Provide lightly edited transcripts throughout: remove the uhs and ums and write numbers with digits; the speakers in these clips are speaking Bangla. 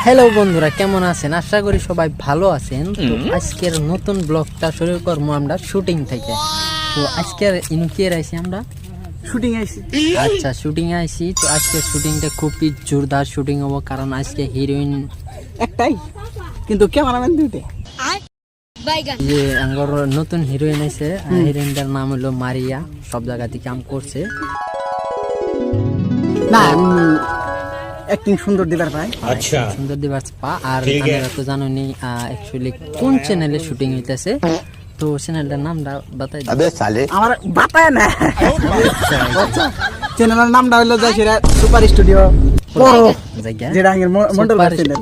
হ্যালো বন্ধুরা, কেমন আছেন? আশা করি সবাই ভালো আছেন। তো আজকের নতুন ব্লগটা শুরু করবো আমরা শুটিং থেকে। তো আজকের ইনুকিয়ে আইছি আমরা শুটিং আইছি। আচ্ছা, শুটিং আইছি। তো আজকের শুটিংটা খুবই জোরদার শুটিং হবো, কারণ আজকে হিরোইন একটাই, কিন্তু ক্যামেরাম্যান দুইটা। যে আমার নতুন হিরোইন আছে, হিরোইনটার নাম হলো মারিয়া। সব জায়গাতে কাম করছে। না, অ্যাক্টিং সুন্দর দিবার পায়। আচ্ছা, সুন্দর দিবার পা। আর আপনারা তো জানেনই অ্যাকচুয়ালি কোন চ্যানেলে শুটিং হইতেছে। তো চ্যানেলটার নামটা বাতাই দাও। अबे साले আমার বাতায় না। আচ্ছা, চ্যানেলের নামটা হলো যে সেটা সুপার স্টুডিও প্রো, জায়গা যেটা আগের মন্ডল চ্যানেল।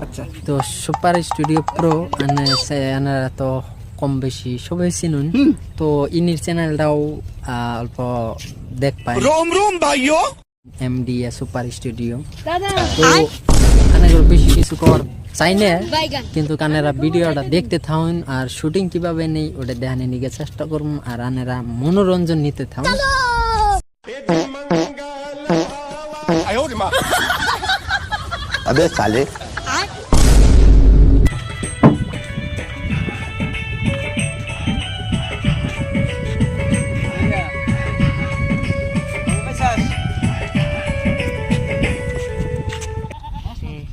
আচ্ছা, তো সুপার স্টুডিও প্রো এনারা তো কম বেশি সবাই চিনুন। তো ইনির চ্যানেলটাও অল্প দেখ পাই। रोम रोम भाइयों এমডি সুপার স্টুডিও। তো কানেরা বেশি কিছু কর চাই না, কিন্তু কানেরা ভিডিওটা দেখতে থাকুন আর শুটিং কিভাবে নেই ওটা দেখানে নিয়ে চেষ্টা করুন। আর আনেরা মনোরঞ্জন নিতে থাকুন। अबे साले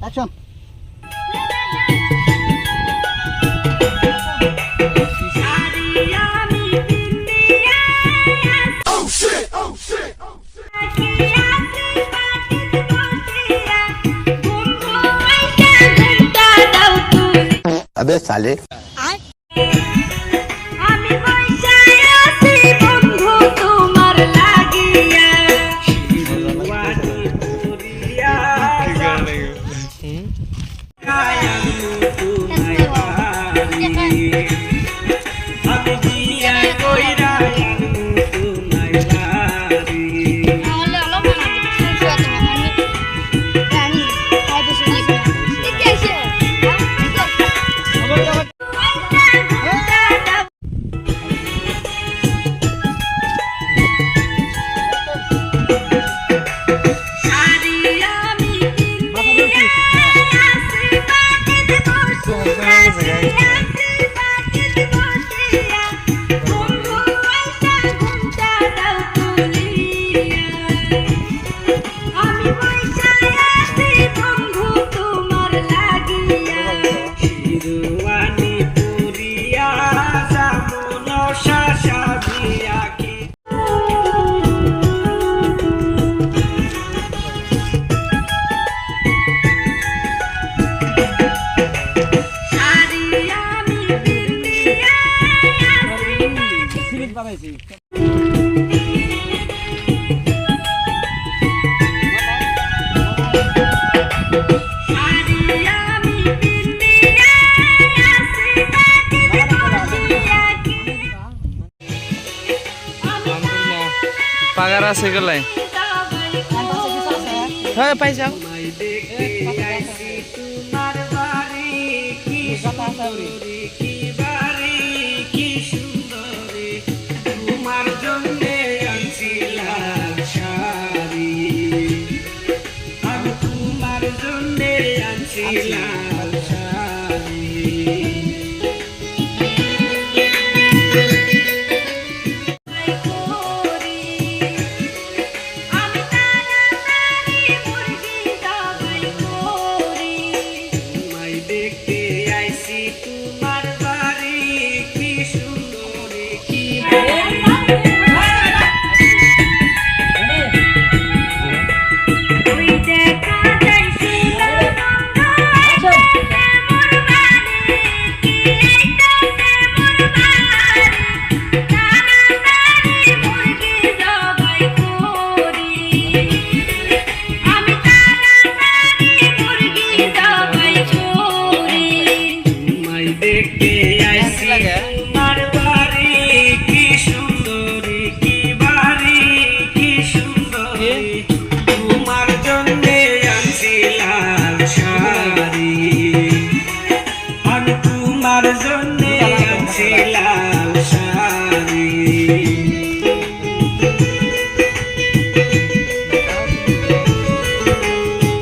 অ্যাকশন। अबे साले পাগার আছে গেলাই হ্যাঁ পাইছাও তোমার জন্য